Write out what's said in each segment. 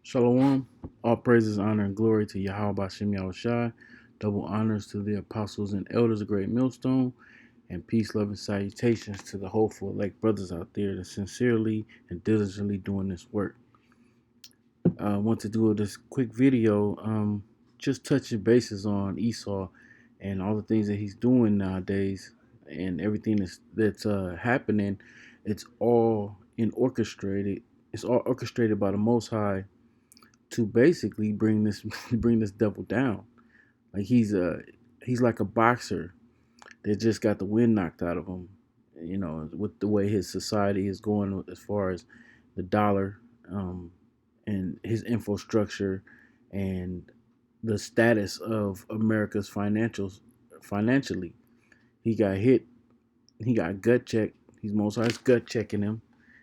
Shalom. All praises, honor, and glory to Yahweh Bashem Yahushai. Double honors to the apostles and elders of Great Millstone. And peace, love, and salutations to the hopeful elect brothers out there that sincerely and diligently doing this work. I want to do this quick video, just touching bases on Esau and all the things that he's doing nowadays and everything that's happening. It's all orchestrated. It's all orchestrated by the Most High to basically bring this bring this devil down. Like he's like a boxer that just got the wind knocked out of him. You know, with the way his society is going as far as the dollar, and his infrastructure and the status of America's financially. He got hit. He got gut checked. He's most High's gut checking him,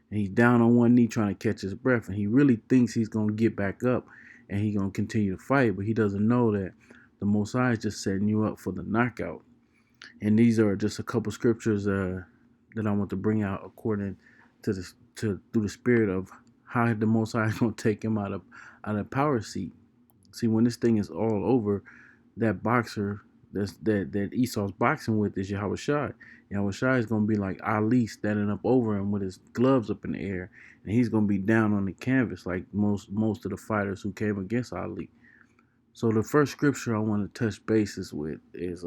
and he's down on one knee trying to catch his breath. And he really thinks he's gonna get back up, and he's gonna continue to fight. But he doesn't know that the Most High is just setting you up for the knockout. And these are just a couple scriptures that I want to bring out according to through the spirit of how the Most High is gonna take him out of power seat. See, when this thing is all over, that boxer that Esau's boxing with is Yahweh Shai. Yahweh Shai is gonna be like Ali standing up over him with his gloves up in the air, and he's gonna be down on the canvas like most of the fighters who came against Ali. So the first scripture I want to touch bases with is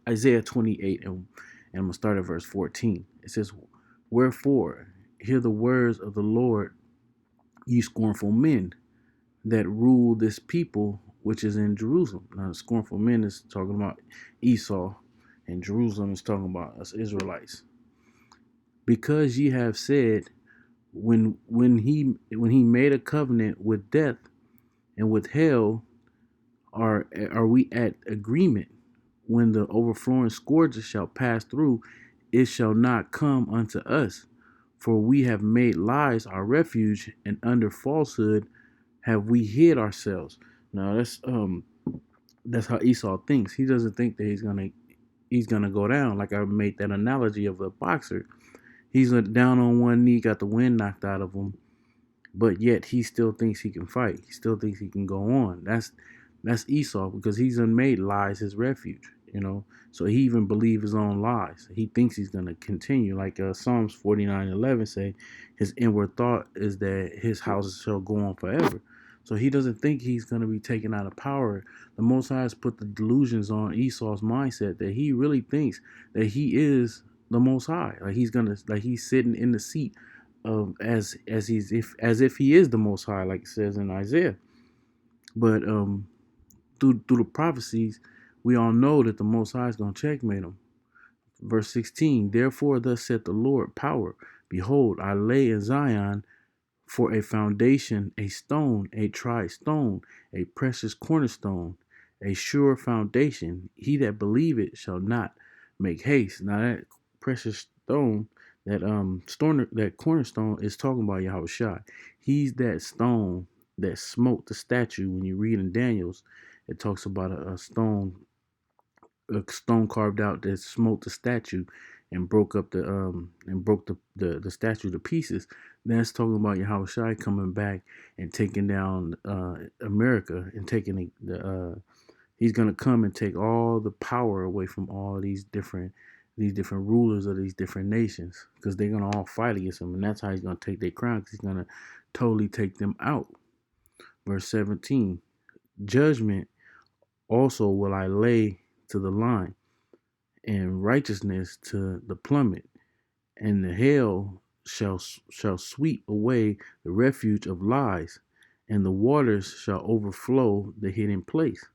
Isaiah 28, and I'm gonna start at verse 14. It says, "Wherefore hear the words of the Lord, ye scornful men that rule this people which is in Jerusalem." Now, the scornful men is talking about Esau, and Jerusalem is talking about us Israelites. "Because ye have said, when he made a covenant with death and with hell, are we at agreement? When the overflowing scourges shall pass through, it shall not come unto us. For we have made lies our refuge, and under falsehood have we hid ourselves." Now that's how Esau thinks. He doesn't think that he's gonna go down. Like I made that analogy of a boxer. He's down on one knee, got the wind knocked out of him, but yet he still thinks he can fight. He still thinks he can go on. That's Esau, because he's made lies his refuge. So he even believes his own lies. He thinks he's gonna continue. Like Psalms 49:11 say, his inward thought is that his houses shall go on forever. So he doesn't think he's gonna be taken out of power. The Most High has put the delusions on Esau's mindset that he really thinks that he is the Most High. Like he's sitting in the seat of as if he is the Most High, like it says in Isaiah. But through the prophecies, we all know that the Most High is going to checkmate him. Verse 16, "Therefore thus saith the Lord power, behold, I lay in Zion for a foundation, a stone, a tried stone, a precious cornerstone, a sure foundation. He that believe it shall not make haste." Now that precious stone, that cornerstone is talking about Yahweh Shai. He's that stone that smote the statue. When you read in Daniel's, it talks about a stone carved out that smote the statue and broke up the statue to pieces. That's talking about Yahweh Shai coming back and taking down America, and taking he's gonna come and take all the power away from all these different rulers of these different nations, because they're gonna all fight against him, and that's how he's gonna take their crown, because he's gonna totally take them out. Verse 17, "Judgment also will I lay to the line, and righteousness to the plummet, and the hail shall sweep away the refuge of lies, and the waters shall overflow the hidden place.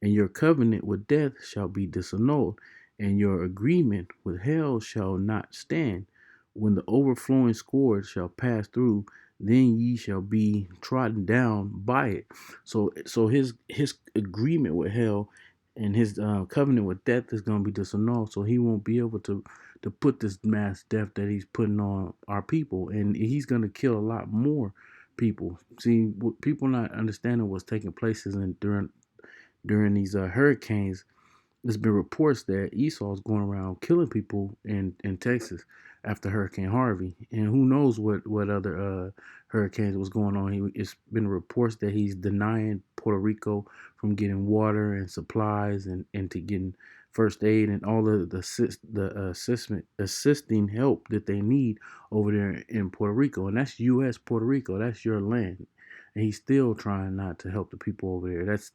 And your covenant with death shall be disannulled, and your agreement with hell shall not stand. When the overflowing scourge shall pass through, then ye shall be trodden down by it." So his agreement with hell and his covenant with death is going to be disannulled. So he won't be able to put this mass death that he's putting on our people, and he's going to kill a lot more people. See, what people not understanding what's taking place is during these hurricanes. There's been reports that Esau is going around killing people in Texas after Hurricane Harvey, and who knows what other hurricanes, what's going on. It's been reports that he's denying Puerto Rico from getting water and supplies and to getting first aid and all of assisting help that they need over there in Puerto Rico. And that's U.S. Puerto Rico. That's your land. And he's still trying not to help the people over there. That's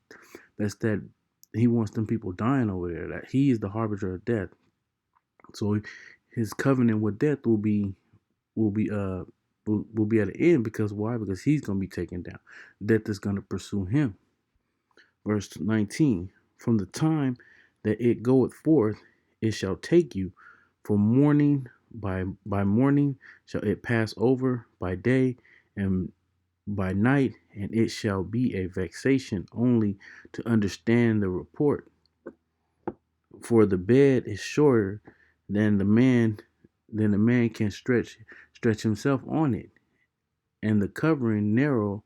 that he wants them people dying over there. That he is the harbinger of death. So his covenant with death will be will be at an end because why? Because he's gonna be taken down. Death is gonna pursue him. Verse 19. From the time that it goeth forth, it shall take you. For morning by morning shall it pass over by day and by night, and it shall be a vexation only to understand the report. For the bed is shorter than the man can stretch himself on it, and the covering narrow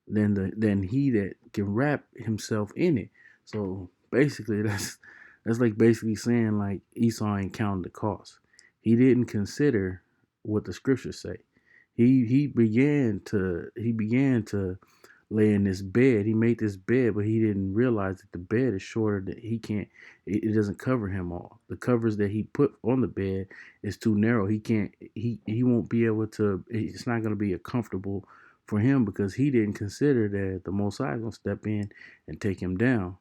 than he that can wrap himself in it. So basically, that's like basically saying like Esau ain't counting the cost. He didn't consider what the scriptures say. He began to lay in this bed. He made this bed, but he didn't realize that the bed is shorter. That he can't. It doesn't cover him all. The covers that he put on the bed is too narrow. He can't. He won't be able to. It's not going to be a comfortable for him because he didn't consider that the Most High is going to step in and take him down.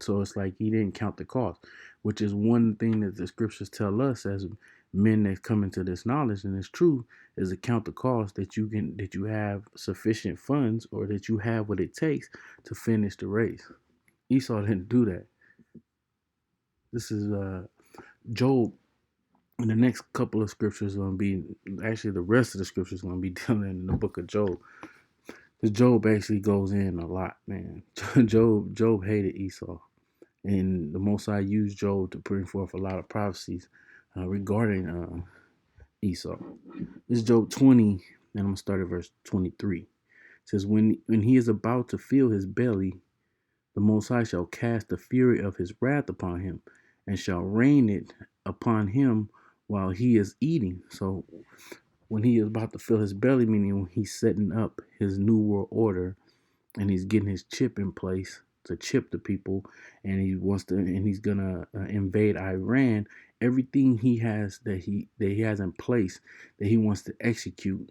So it's like he didn't count the cost, which is one thing that the scriptures tell us as men that come into this knowledge, and it's true, is to count the cost that you have sufficient funds or that you have what it takes to finish the race. Esau didn't do that. This is Job. And the next couple of scriptures are going to be actually the rest of the scriptures going to be dealing in the book of Job. Because Job actually goes in a lot, man. Job hated Esau. And the Most High used Job to bring forth a lot of prophecies regarding Esau. This is Job 20, and I'm going to start at verse 23. It says, when he is about to fill his belly, the Most High shall cast the fury of his wrath upon him, and shall rain it upon him while he is eating. So when he is about to fill his belly, meaning when he's setting up his new world order and he's getting his chip in place to chip the people, and he's gonna invade Iran. Everything he has that he has in place that he wants to execute,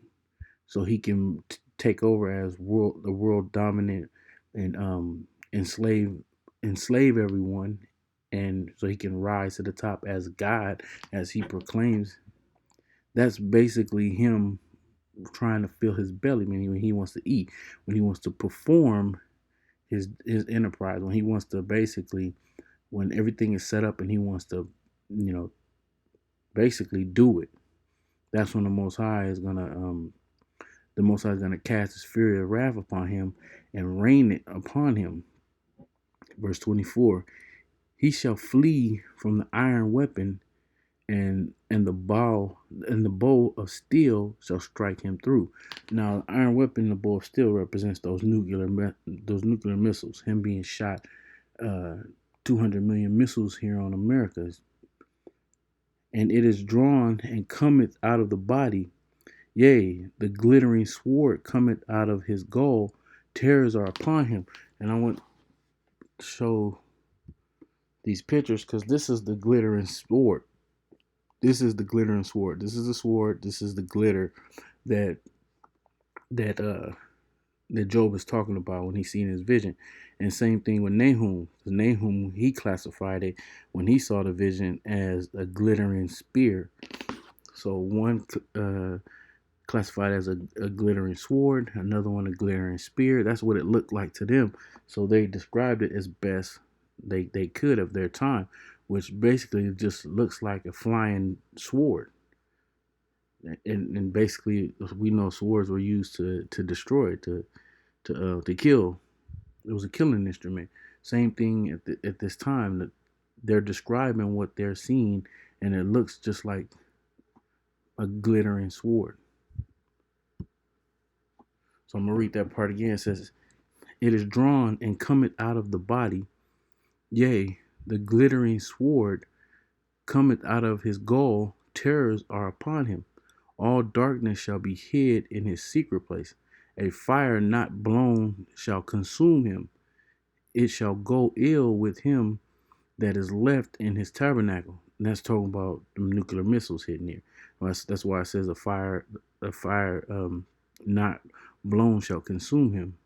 so he can take over as the world dominant and enslave everyone, and so he can rise to the top as God as he proclaims. That's basically him trying to fill his belly, meaning when he wants to eat, when he wants to perform his enterprise, when he wants to basically, when everything is set up and he wants to, basically do it. That's when the Most High is gonna cast his fury of wrath upon him and rain it upon him. Verse 24: He shall flee from the iron weapon, and the bow of steel shall strike him through. Now, the iron weapon, the bow of steel, represents those nuclear missiles. Him being shot 200 million missiles here on America, and it is drawn and cometh out of the body. Yea, the glittering sword cometh out of his gall. Terrors are upon him. And I want to show these pictures because this is the glittering sword. This is the glittering sword. This is the sword. This is the glitter that Job is talking about when he's seeing his vision. And same thing with Nahum. Nahum, he classified it when he saw the vision as a glittering spear. So one classified as a glittering sword, another one a glittering spear. That's what it looked like to them. So they described it as best they could of their time, which basically just looks like a flying sword. And basically, we know swords were used to destroy, to kill. It was a killing instrument. Same thing at this time. That they're describing what they're seeing, and it looks just like a glittering sword. So I'm gonna read that part again. It says, "It is drawn and cometh out of the body, yea, the glittering sword cometh out of his gall. Terrors are upon him. All darkness shall be hid in his secret place. A fire not blown shall consume him. It shall go ill with him that is left in his tabernacle. And that's talking about the nuclear missiles hitting here. Well, that's why it says a fire not blown shall consume him.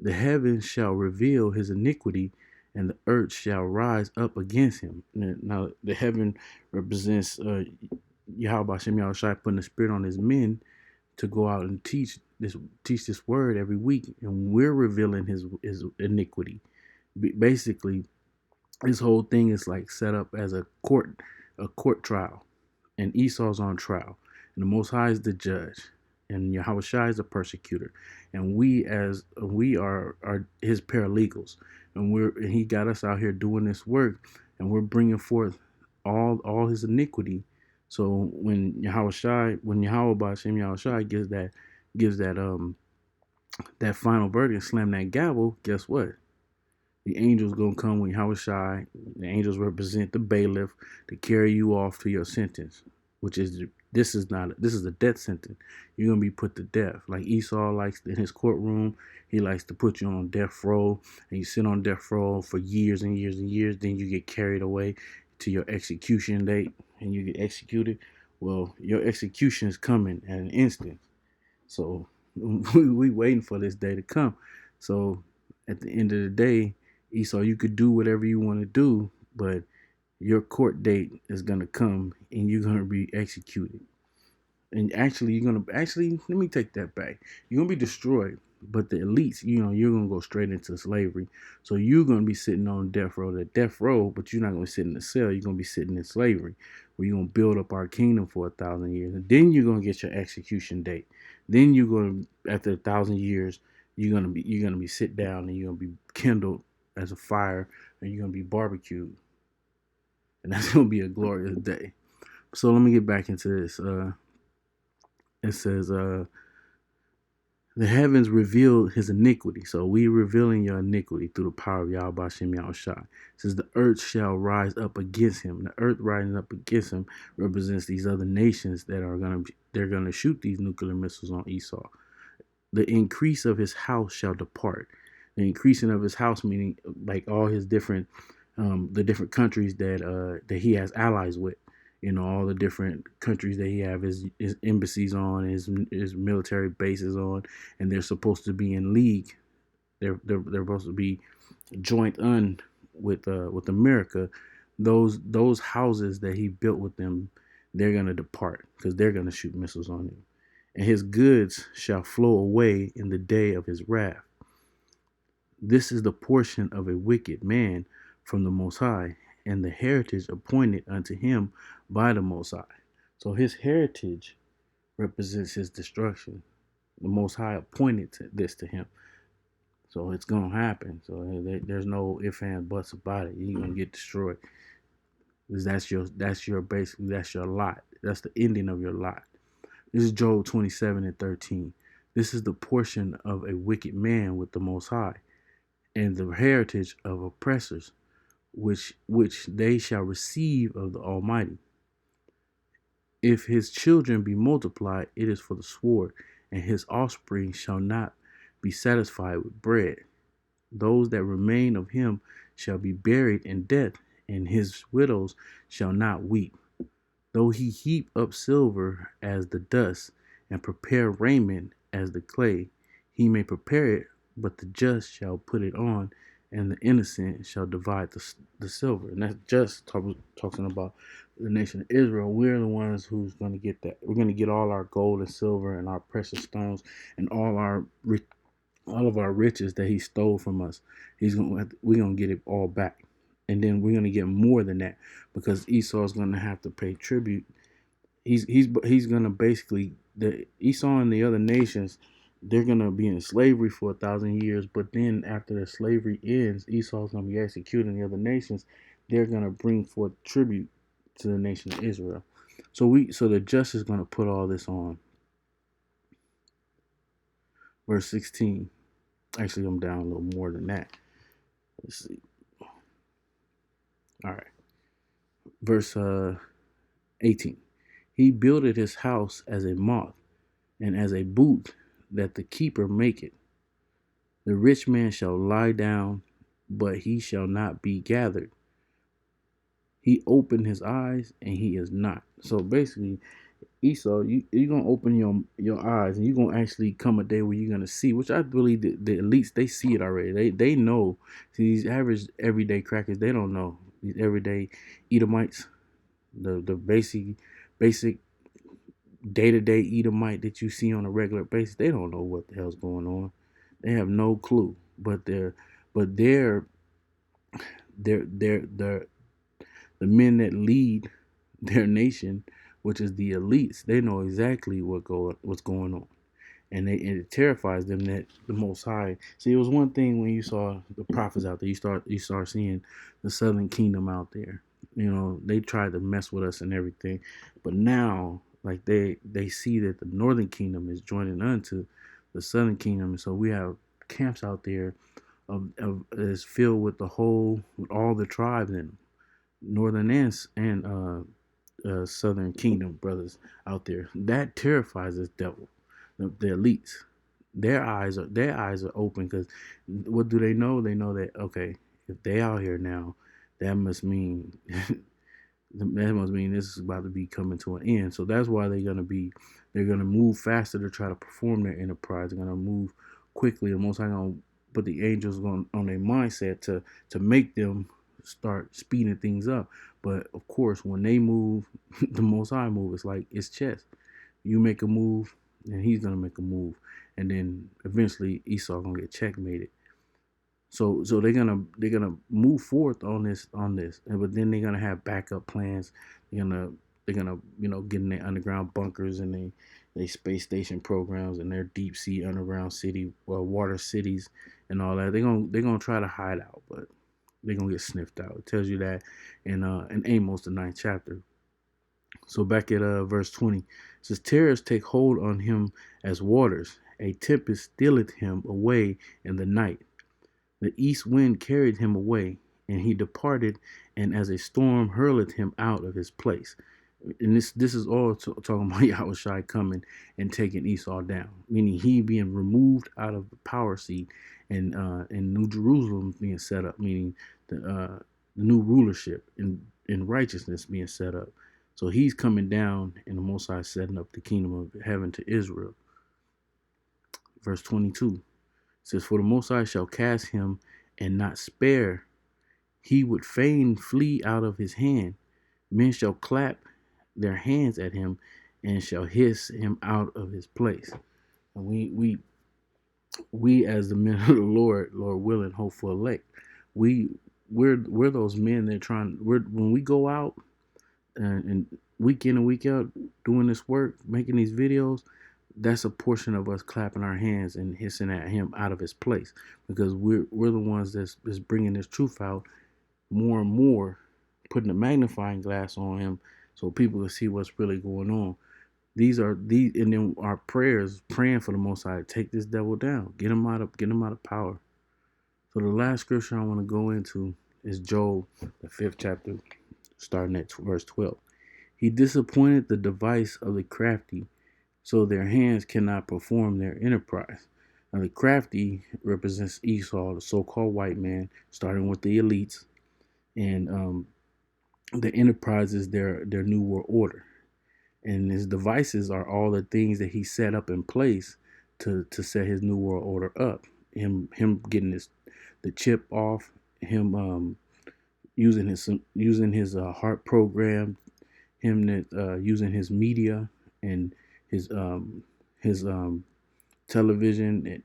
The heavens shall reveal his iniquity, and the earth shall rise up against him. Now, the heaven represents Yahweh Shem Yahushai putting the spirit on his men to go out and teach this word every week, and we're revealing his iniquity. Basically, this whole thing is like set up as a court trial, and Esau's on trial, and the Most High is the judge, and Yahweh Shai is the persecutor, and we are his paralegals, and he got us out here doing this work, and we're bringing forth all his iniquity. So when Yahweh Bashem Yahweh Shai gives that final verdict and slam that gavel, guess what? The angels gonna come with Yahushai. The angels represent the bailiff to carry you off to your sentence, which is this is a death sentence. You're gonna be put to death. Like Esau likes in his courtroom, he likes to put you on death row, and you sit on death row for years and years and years. Then you get carried away to your execution date, and you get executed. Well, your execution is coming at an instant. So we waiting for this day to come. So at the end of the day, Esau, you could do whatever you want to do, but your court date is gonna come and you're gonna be executed. And actually, let me take that back. You're gonna be destroyed, but the elites, you're gonna go straight into slavery. So you're gonna be sitting on death row, but you're not gonna sit in the cell. You're gonna be sitting in slavery, where you're gonna build up our kingdom for 1,000 years, and then you're gonna get your execution date. Then you're gonna, after 1,000 years, you're gonna be sit down and you're gonna be kindled as a fire, and you're gonna be barbecued, and that's gonna be a glorious day. So let me get back into this. It says, the heavens reveal his iniquity. So we revealing your iniquity through the power of Yahweh Shem Yahushai. It says the earth shall rise up against him. The earth rising up against him represents these other nations that they're gonna shoot these nuclear missiles on Esau. The increase of his house shall depart. The increasing of his house, meaning like all his different, the different countries that he has allies with. All the different countries that he have his embassies on, his military bases on, and they're supposed to be in league. They're supposed to be joint with America. Those houses that he built with them, they're gonna depart because they're gonna shoot missiles on him, and his goods shall flow away in the day of his wrath. This is the portion of a wicked man from the Most High, and the heritage appointed unto him by the Most High. So his heritage represents his destruction. The Most High appointed this to him. So it's going to happen. So there's no ifs, and buts about it. You're going to get destroyed. Because that's your lot. That's the ending of your lot. This is Job 27:13. This is the portion of a wicked man with the Most High, and the heritage of oppressors, which they shall receive of the Almighty. If his children be multiplied, it is for the sword, and his offspring shall not be satisfied with bread. Those that remain of him shall be buried in death, and his widows shall not weep. Though he heap up silver as the dust, and prepare raiment as the clay, he may prepare it, but the just shall put it on, and the innocent shall divide the silver. And that's just talking about the nation of Israel. We're the ones who's going to get that. We're going to get all our gold and silver and our precious stones and all of our riches that he stole from us. We're going to get it all back. And then we're going to get more than that, because Esau is going to have to pay tribute. He's going to basically, the Esau and the other nations, they're going to be in slavery for 1,000 years. But then after the slavery ends, Esau's going to be executing the other nations. They're going to bring forth tribute to the nation of Israel. So the just is going to put all this on. Verse 16. Actually, I'm down a little more than that. Let's see. All right. Verse 18. He builded his house as a moth, and as a boot that the keeper maketh. The rich man shall lie down, but he shall not be gathered. He opened his eyes, and he is not. So basically, Esau, you're gonna open your eyes, and you're gonna actually come a day where you're gonna see, which I believe the elites, they see it already. They know. See, these average everyday crackers, they don't know. These everyday Edomites, the basic day to day Edomite that you see on a regular basis, they don't know what the hell's going on. They have no clue. But they're the men that lead their nation, which is the elites. They know exactly what's going on, and it terrifies them that the Most High. See, it was one thing when you saw the prophets out there. You start seeing the Southern Kingdom out there. You know, they tried to mess with us and everything, but now, like, they see that the Northern Kingdom is joining unto the Southern Kingdom, and so we have camps out there of is filled with with all the tribes in them, Northern and Southern Kingdom brothers out there. That terrifies this devil. The elites, their eyes are open, because what do they know? They know that, okay, if they out here now, that must mean this is about to be coming to an end. So that's why they're gonna move faster to try to perform their enterprise. They're gonna move quickly. The Most High gonna put the angels on their mindset to make them start speeding things up. But of course, when they move, the Most High move. It's chess. You make a move, and he's gonna make a move, and then eventually Esau gonna get checkmated. So they're gonna move forth on this, but then they're gonna have backup plans. They're gonna get in their underground bunkers and they space station programs and their deep sea underground city, water cities and all that. They're gonna try to hide out, but they're gonna get sniffed out. It tells you that in Amos, the ninth chapter. So back at verse 20, it says, terrors take hold on him as waters. A tempest stealeth him away in the night. The east wind carried him away, and he departed, and as a storm hurleth him out of his place. And this is all talking about Yahushua coming and taking Esau down, meaning he being removed out of the power seat, and New Jerusalem being set up, meaning the new rulership in righteousness being set up. So he's coming down, and the Most High setting up the kingdom of heaven to Israel. Verse 22 says, for the Most High shall cast him and not spare. He would fain flee out of his hand. Men shall clap their hands at him and shall hiss him out of his place. And we as the men of the Lord willing, hopeful elect, we're those men that when we go out and week in and week out doing this work, making these videos, that's a portion of us clapping our hands and hissing at him out of his place, because we're the ones that's bringing this truth out more and more, putting a magnifying glass on him so people can see what's really going on. And then our prayers, praying for the Most High to take this devil down, get him out of power. So the last scripture I want to go into is Job, the 5th chapter, starting at verse 12. He disappointed the device of the crafty, so their hands cannot perform their enterprise. Now, the crafty represents Esau, the so-called white man, starting with the elites, and the enterprise is their new world order. And his devices are all the things that he set up in place to set his new world order up. Him getting the chip off, him using his heart program, him that using his media and his television,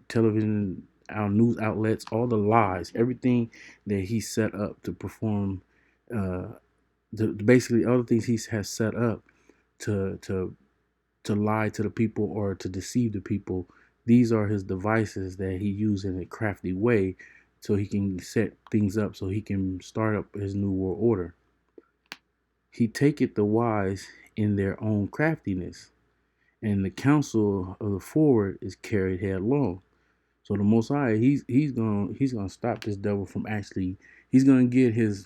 our news outlets, all the lies, everything that he set up to perform, basically all the things he has set up to lie to the people or to deceive the people. These are his devices that he used in a crafty way, so he can set things up, so he can start up his new world order. He taketh the wise in their own craftiness, and the counsel of the forward is carried headlong. So the Most High, he's gonna stop this devil from actually. He's gonna get his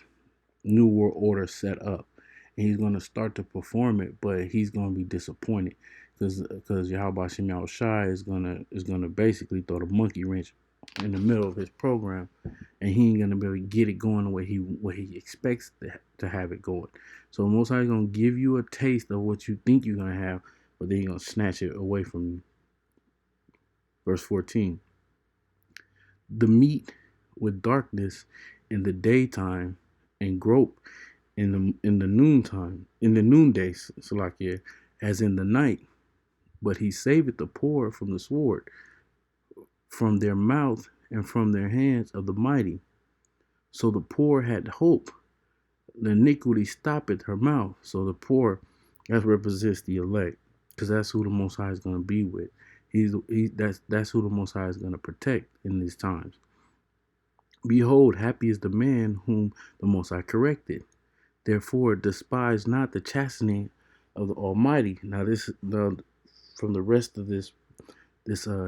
new world order set up, and he's going to start to perform it, but he's going to be disappointed because Yahweh Shem Shai is gonna basically throw the monkey wrench in the middle of his program, and he ain't gonna be able to get it going the way he expects to have it going. So Most High is gonna give you a taste of what you think you're gonna have, but then he's gonna snatch it away from you. Verse 14: the meat with darkness in the daytime, and grope in the noontime, in the noonday, Salakia, as in the night. But he saveth the poor from the sword, from their mouth, and from their hands of the mighty. So the poor had hope. The iniquity stoppeth her mouth. So the poor, that represents the elect, because that's who the Most High is going to be with. That's who the Most High is going to protect in these times. Behold, happy is the man whom the Most High corrected. Therefore, despise not the chastening of the Almighty. Now, from the rest of this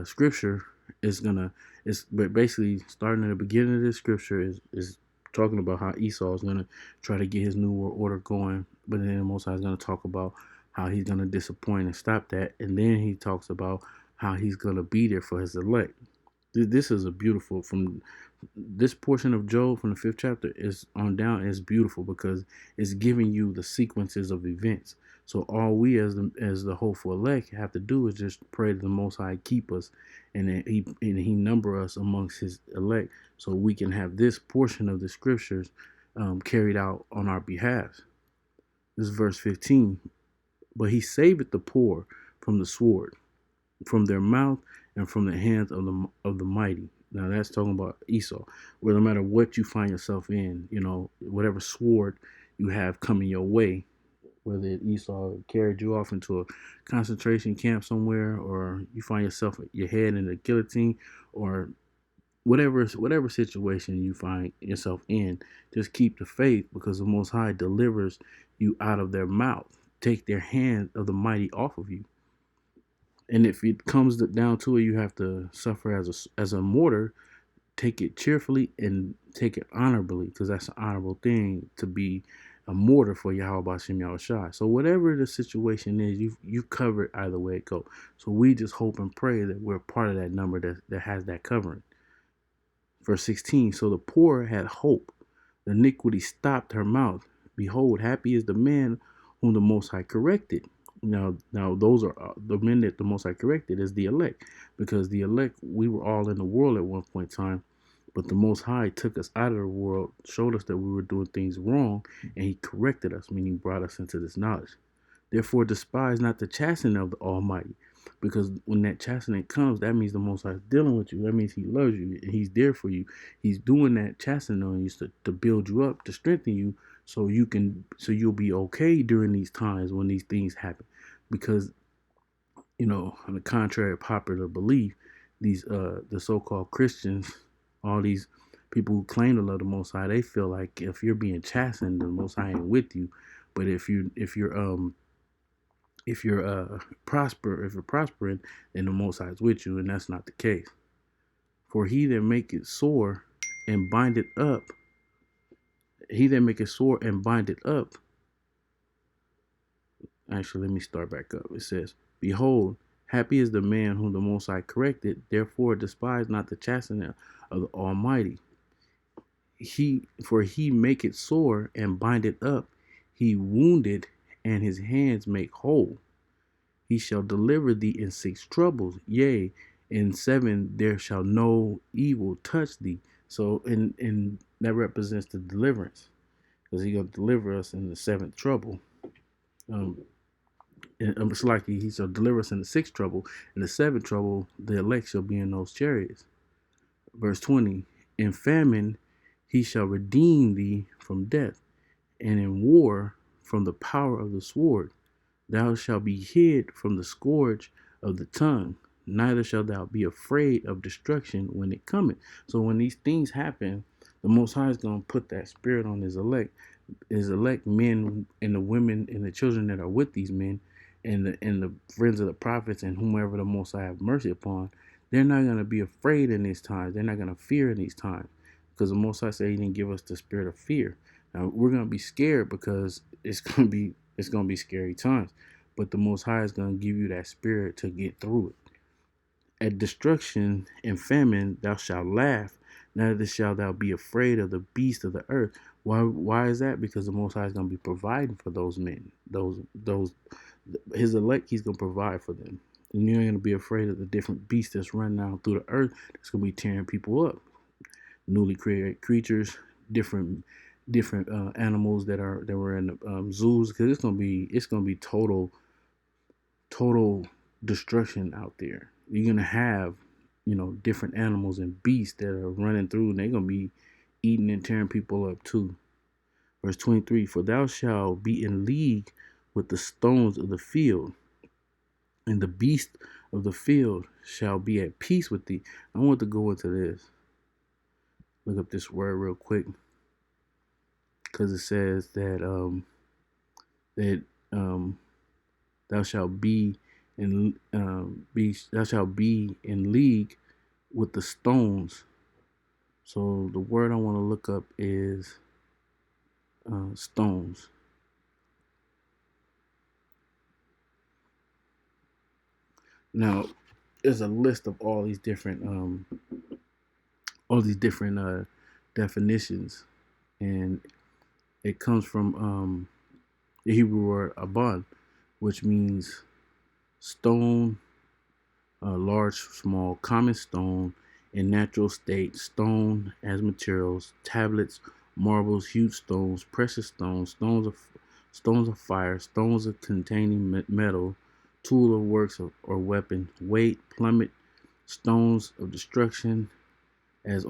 scripture is but basically starting at the beginning of this scripture is talking about how Esau is gonna try to get his new world order going, but then the Most High is gonna talk about how he's gonna disappoint and stop that, and then he talks about how he's gonna be there for his elect. This is a beautiful, from this portion of Job from the 5th chapter is on down is beautiful because it's giving you the sequences of events. So all we as the hopeful elect have to do is just pray that the Most High keep us, and that he number us amongst his elect, so we can have this portion of the scriptures carried out on our behalf. This is verse 15. But he saveth the poor from the sword, from their mouth, and from the hands of the mighty. Now that's talking about Esau, where no matter what you find yourself in, whatever sword you have coming your way, whether Esau carried you off into a concentration camp somewhere, or you find yourself your head in a guillotine, or whatever situation you find yourself in, just keep the faith, because the Most High delivers you out of their mouth, take their hand of the mighty off of you. And if it comes down to it, you have to suffer as a martyr. Take it cheerfully and take it honorably, because that's an honorable thing to be a martyr for Yahweh Shem Yahushai. So whatever the situation is, you cover it either way it go. So we just hope and pray that we're part of that number that has that covering. Verse 16, so the poor had hope. The iniquity stopped her mouth. Behold, happy is the man whom the Most High corrected. Now those are the men that the Most High corrected is the elect, because the elect, we were all in the world at one point in time, but the Most High took us out of the world, showed us that we were doing things wrong, and he corrected us, meaning brought us into this knowledge. Therefore, despise not the chastening of the Almighty, because when that chastening comes, that means the Most High is dealing with you. That means he loves you and he's there for you. He's doing that chastening on you to build you up, to strengthen you, so you'll be okay during these times when these things happen. Because on the contrary of popular belief, these the so-called Christians, all these people who claim to love the Most High, they feel like if you're being chastened, the Most High ain't with you. But if you're prospering, then the Most High is with you, and that's not the case. For he that maketh sore and bind it up, Actually, let me start back up. It says, behold, happy is the man whom the Most High corrected. Therefore, despise not the chastening of the Almighty. For he make it sore and bind it up. He wounded, and his hands make whole. He shall deliver thee in 6 troubles. Yea, in 7 there shall no evil touch thee. So, in that represents the deliverance, because he's going to deliver us in the 7th trouble. It's like he shall deliver us in the 6th trouble. In the 7th trouble, the elect shall be in those chariots. Verse 20, in famine he shall redeem thee from death, and in war from the power of the sword. Thou shalt be hid from the scourge of the tongue, neither shalt thou be afraid of destruction when it cometh. So when these things happen, the Most High is going to put that spirit on his elect men and the women and the children that are with these men, and the friends of the prophets and whomever the Most High have mercy upon. They're not going to be afraid in these times. They're not going to fear in these times, because the Most High said he didn't give us the spirit of fear. Now we're gonna be scared because it's gonna be scary times. But the Most High is gonna give you that spirit to get through it. At destruction and famine thou shalt laugh, neither shalt thou be afraid of the beast of the earth. Why is that? Because the Most High is gonna be providing for those men, those his elect. He's gonna provide for them. And you ain't gonna be afraid of the different beasts that's running out through the earth that's gonna be tearing people up. Newly created creatures, different animals that were in the zoos, because it's gonna be total destruction out there. You're gonna have different animals and beasts that are running through, and they're gonna be eating and tearing people up too. Verse 23: For thou shalt be in league with the stones of the field, and the beast of the field shall be at peace with thee. I want to go into this. Look up this word real quick, because it says that thou shalt be in league with the stones. So the word I want to look up is stones. Now, there's a list of all these different definitions, and it comes from the Hebrew word aban, which means stone, large, small, common stone in natural state, stone as materials, tablets, marbles, huge stones, precious stones, stones of fire, stones of containing metal, tool of works or weapon, weight, plummet, stones of destruction, as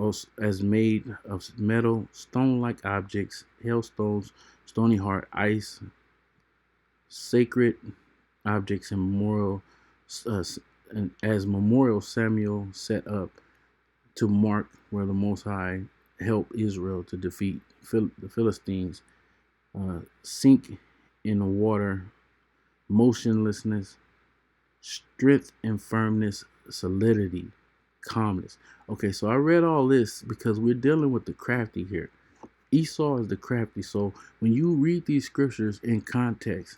made of metal, stone-like objects, hailstones, stony heart, ice, sacred objects, and uh, as memorial Samuel set up to mark where the Most High helped Israel to defeat the Philistines. Sink in the water, motionlessness, strength and firmness, solidity, calmness. Okay, so I read all this because we're dealing with the crafty here. Esau is the crafty. So when you read these scriptures in context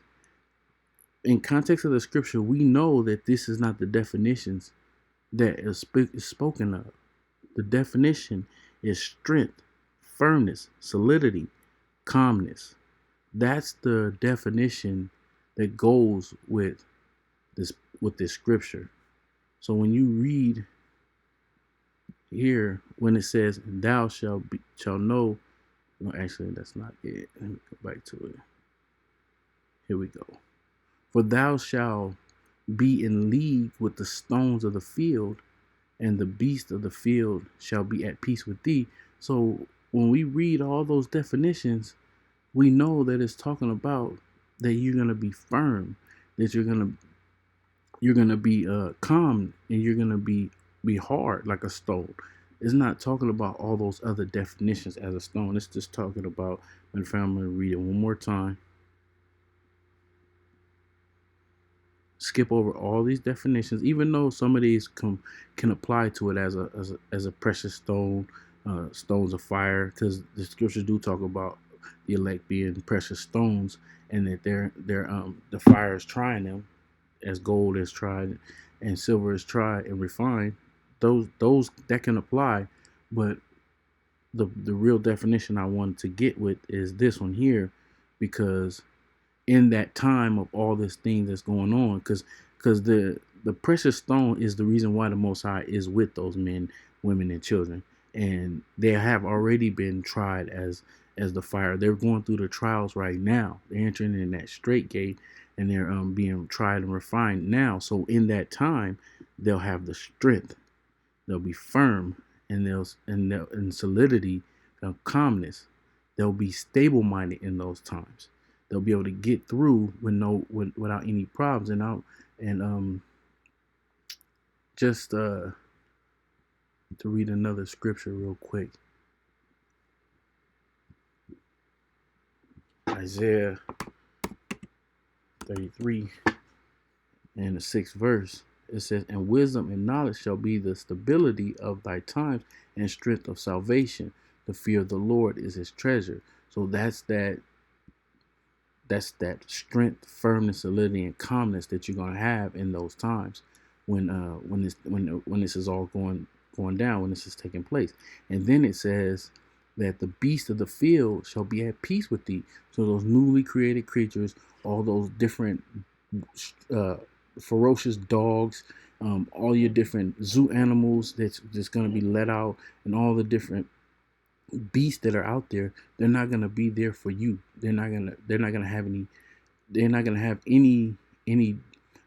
of the scripture, we know that this is not the definitions that is spoken of. The definition is strength, firmness, solidity, calmness. That's the definition that goes with this scripture. So when you read here, when it says thou shall know, no, actually that's not it. Let me go back to it. Here we go. For thou shalt be in league with the stones of the field, and the beast of the field shall be at peace with thee. So when we read all those definitions, we know that it's talking about that you're gonna be firm, that you're gonna be calm, and you're gonna be hard like a stone. It's not talking about all those other definitions as a stone. It's just talking about, and I'm gonna read it one more time. Skip over all these definitions, even though some of these can apply to it as a precious stone, stones of fire, because the scriptures do talk about the elect being precious stones, and that the fire is trying them, as gold is tried and silver is tried and refined. Those that can apply, but the real definition I wanted to get with is this one here, because in that time of all this thing that's going on, because the precious stone is the reason why the Most High is with those men, women, and children, and they have already been tried as the fire. They're going through the trials right now. They're entering in that straight gate, and they're being tried and refined now. So in that time, they'll have the strength. They'll be firm, and they'll in solidity, calmness. They'll be stable minded in those times. They'll be able to get through without any problems. And just to read another scripture real quick. Isaiah 33 and the 6th verse. It says, and wisdom and knowledge shall be the stability of thy times, and strength of salvation. The fear of the Lord is his treasure. So that's that strength, firmness, solidity, and calmness that you're gonna have in those times when this is all going down, when this is taking place. And then it says that the beast of the field shall be at peace with thee. So those newly created creatures, all those different uh, ferocious dogs, all your different zoo animals that's going to be let out, and all the different beasts that are out there, they're not going to be there for you. They're not going to have any they're not going to have any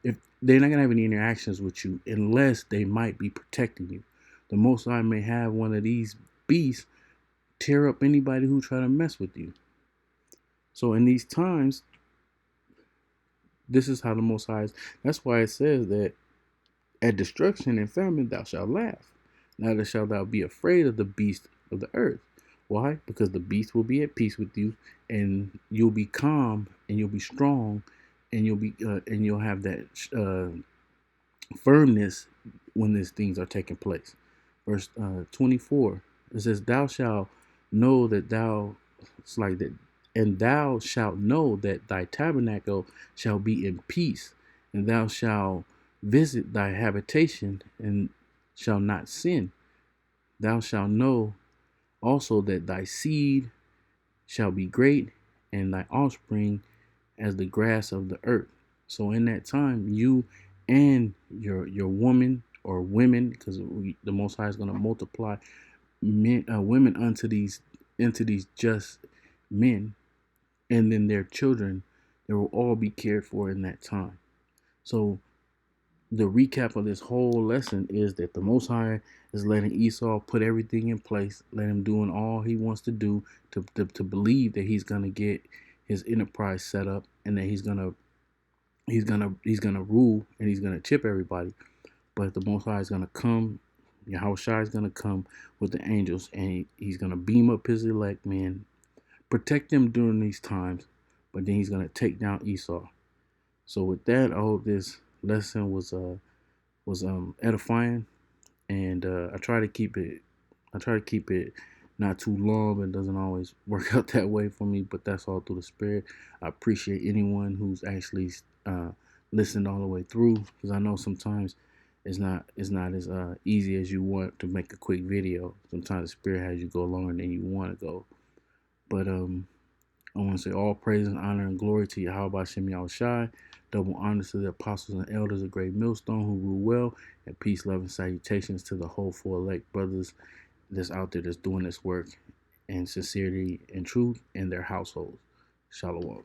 if they're not going to have any interactions with you unless they might be protecting you. The Most High may have one of these beasts tear up anybody who try to mess with you. So in these times, this is how the Most High is. That's why it says that at destruction and famine thou shalt laugh. Neither shalt thou be afraid of the beast of the earth. Why? Because the beast will be at peace with you, and you'll be calm, and you'll be strong, and you'll have that firmness when these things are taking place. Verse 24. It says, "Thou shalt know that thou." It's like that, and thou shalt know that thy tabernacle shall be in peace, and thou shalt visit thy habitation and shall not sin. Thou shalt know also that thy seed shall be great, and thy offspring as the grass of the earth. So in that time, you and your woman or women, because the Most High is going to multiply women into these just men, and then their children, they will all be cared for in that time. So the recap of this whole lesson is that the Most High is letting Esau put everything in place, let him doing all he wants to do to believe that he's gonna get his enterprise set up, and that he's gonna rule, and he's gonna chip everybody. But the Most High is gonna come. Yahweh Shai is gonna come with the angels, and he's gonna beam up his elect man, protect them during these times. But then he's gonna take down Esau. So with that, I hope this lesson was edifying, and I try to keep it not too long, but it doesn't always work out that way for me, but that's all through the Spirit. I appreciate anyone who's actually listened all the way through, because I know sometimes it's not as easy as you want to make a quick video. Sometimes the Spirit has you go longer than you want to go. But I want to say all praise and honor and glory to Yahweh Shem Shai. Double honors to the apostles and elders of Great Millstone who rule well, and peace, love, and salutations to the hopeful elect brothers that's out there that's doing this work in sincerity and truth in their households. Shalom.